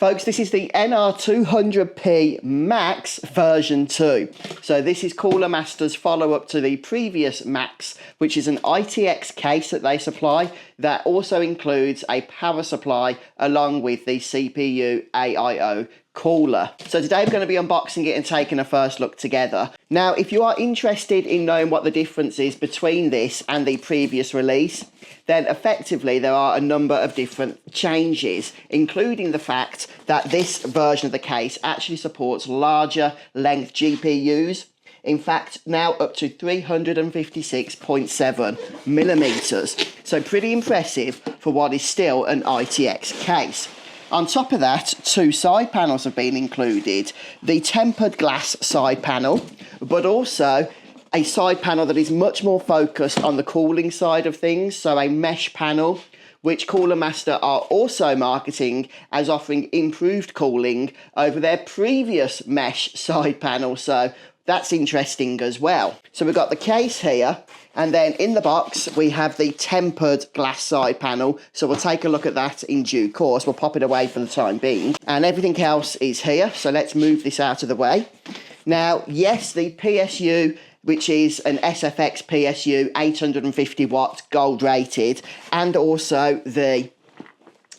Folks, this is the NR200P Max version 2. So this is Cooler Master's follow-up to the previous Max, which is an ITX case that they supply that also includes a power supply along with the CPU AIO cooler. So today we're going to be unboxing it and taking a first look together. Now, if you are interested in knowing what the difference is between this and the previous release, then effectively there are a number of different changes, including the fact that this version of the case actually supports larger length GPUs. In fact, now up to 356.7 millimeters. So pretty impressive for what is still an ITX case. On top of that, two side panels have been included. The tempered glass side panel, but also a side panel that is much more focused on the cooling side of things. So a mesh panel, which Cooler Master are also marketing as offering improved cooling over their previous mesh side panel. So that's interesting as well. So we've got the case here, and then in the box we have the tempered glass side panel. So we'll take a look at that in due course. We'll pop it away for the time being. And everything else is here. So let's move this out of the way. Now, yes, the PSU, which is an SFX PSU, 850 watt, gold rated, and also the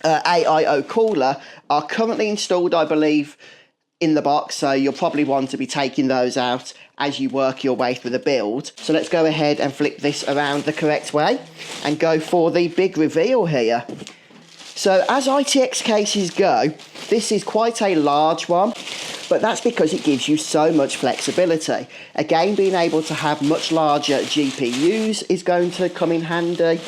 AIO cooler are currently installed, I believe, in the box, so you'll probably want to be taking those out as you work your way through the build. So let's go ahead and flip this around the correct way and go for the big reveal here. So as ITX cases go, this is quite a large one, but that's because it gives you so much flexibility. Again, being able to have much larger GPUs is going to come in handy.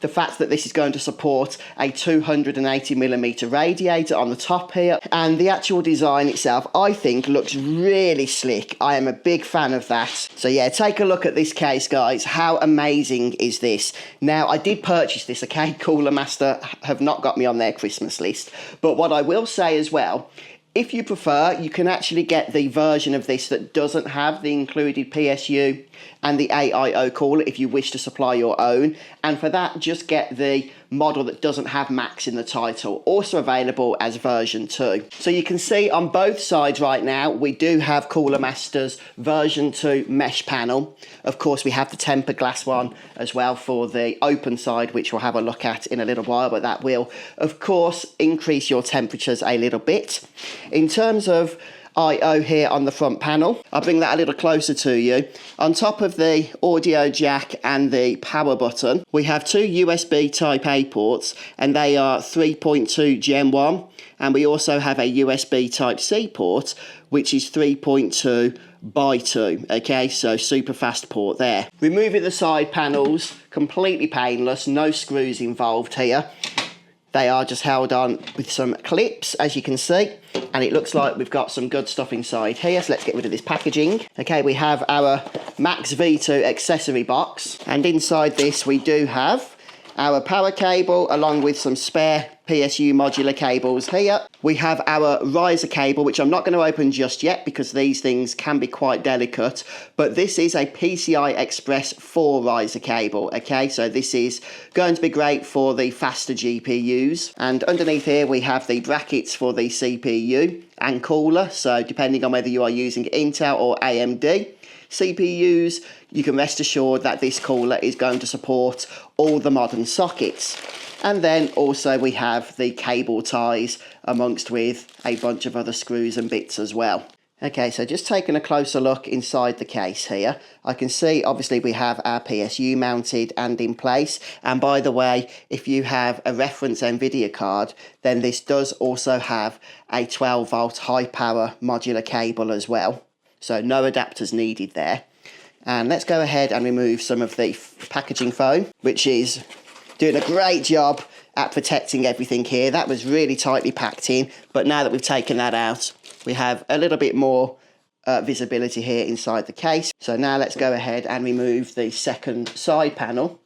The fact that this is going to support a 280mm radiator on the top here, and the actual design itself, I think, looks really slick. I am a big fan of that. So yeah, take a look at this case, guys. How amazing is this? Now, I did purchase this, okay? Cooler Master have not got me on their Christmas list. But what I will say as well, if you prefer, you can actually get the version of this that doesn't have the included PSU and the AIO cooler if you wish to supply your own. And for that, just get the model that doesn't have Max in the title, also available as version 2. So you can see on both sides right now, we do have Cooler Master's version 2 mesh panel. Of course, we have the tempered glass one as well for the open side, which we'll have a look at in a little while, but that will, of course, increase your temperatures a little bit. In terms of I/O here on the front panel, I'll bring that a little closer to you. On top of the audio jack and the power button, we have two USB type A ports, and they are 3.2 Gen 1, and we also have a USB type C port, which is 3.2 by 2, okay, so super fast port there. Removing the side panels, completely painless, no screws involved here. They are just held on with some clips, as you can see, and it looks like we've got some good stuff inside here. So let's get rid of this packaging. Okay, we have our Max V2 accessory box, and inside this we do have our power cable along with some spare PSU modular cables here. We have our riser cable, which I'm not going to open just yet because these things can be quite delicate, but this is a PCI Express 4 riser cable, okay? So this is going to be great for the faster GPUs. And underneath here we have the brackets for the CPU and cooler, so depending on whether you are using Intel or AMD CPUs, you can rest assured that this cooler is going to support all the modern sockets. And then also we have the cable ties amongst with a bunch of other screws and bits as well. Okay, so just taking a closer look inside the case here, I can see obviously we have our PSU mounted and in place. And by the way, if you have a reference NVIDIA card, then this does also have a 12 volt high power modular cable as well. So no adapters needed there. And let's go ahead and remove some of the packaging foam, which is doing a great job at protecting everything here. That was really tightly packed in, but now that we've taken that out, we have a little bit more visibility here inside the case. So now let's go ahead and remove the second side panel.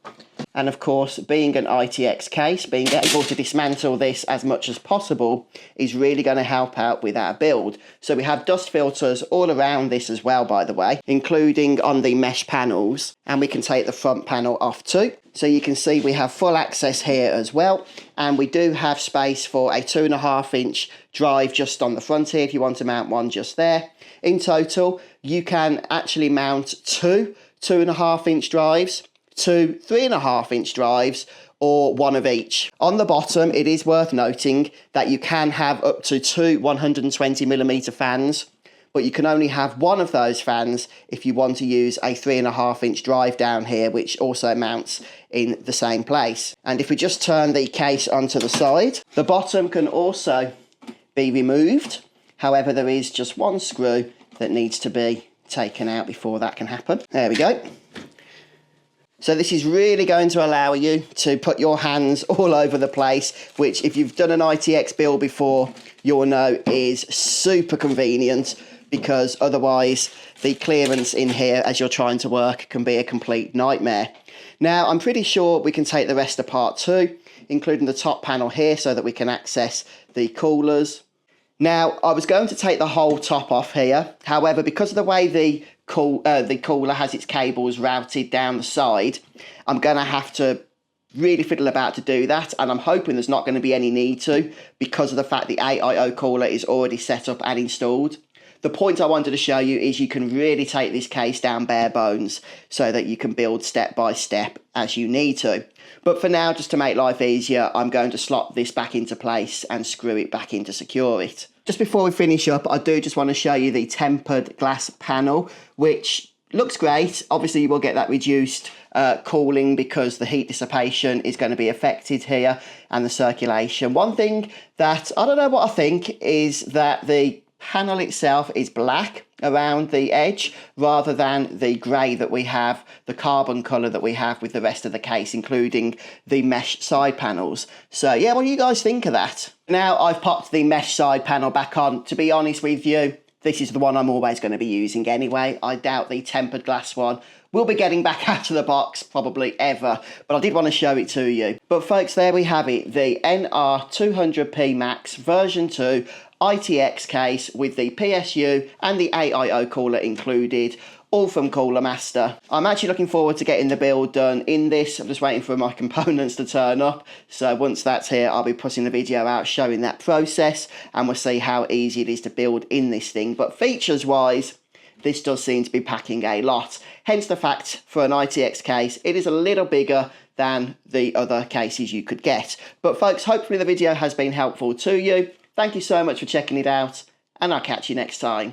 And of course, being an ITX case, being able to dismantle this as much as possible is really going to help out with our build. So we have dust filters all around this as well, by the way, including on the mesh panels. And we can take the front panel off too. So you can see we have full access here as well, and we do have space for a 2.5-inch drive just on the front here if you want to mount one just there. In total, you can actually mount two 2.5-inch drives, two 3.5-inch drives, or one of each. On the bottom, it is worth noting that you can have up to two 120mm fans, but you can only have one of those fans if you want to use a 3.5-inch drive down here, which also mounts in the same place. And if we just turn the case onto the side, the bottom can also be removed. However, there is just one screw that needs to be taken out before that can happen. There we go. So this is really going to allow you to put your hands all over the place, which if you've done an ITX build before, you'll know is super convenient, because otherwise the clearance in here as you're trying to work can be a complete nightmare. Now, I'm pretty sure we can take the rest apart too, including the top panel here so that we can access the coolers. Now, I was going to take the whole top off here. However, because of the way the cooler has its cables routed down the side, I'm going to have to really fiddle about to do that, and I'm hoping there's not going to be any need to, because of the fact the AIO cooler is already set up and installed. The point I wanted to show you is you can really take this case down bare bones so that you can build step by step as you need to. But for now, just to make life easier, I'm going to slot this back into place and screw it back in to secure it. Just before we finish up, I do just want to show you the tempered glass panel, which looks great. Obviously, you will get that reduced cooling because the heat dissipation is going to be affected here and the circulation. One thing that I don't know what I think is that the panel itself is black around the edge rather than the grey that we have, the carbon colour that we have with the rest of the case, including the mesh side panels. So yeah, what do you guys think of that? Now I've popped the mesh side panel back on. To be honest with you, this is the one I'm always going to be using anyway. I doubt the tempered glass one will be getting back out of the box probably ever, but I did want to show it to you. But folks, there we have it, the NR200P Max version 2 ITX case with the PSU and the AIO cooler included, all from Cooler Master. I'm actually looking forward to getting the build done in this. I'm just waiting for my components to turn up, so once that's here I'll be putting the video out showing that process, and we'll see how easy it is to build in this thing. But features wise, this does seem to be packing a lot, hence the fact for an ITX case it is a little bigger than the other cases you could get. But folks, hopefully the video has been helpful to you. Thank you so much for checking it out, and I'll catch you next time.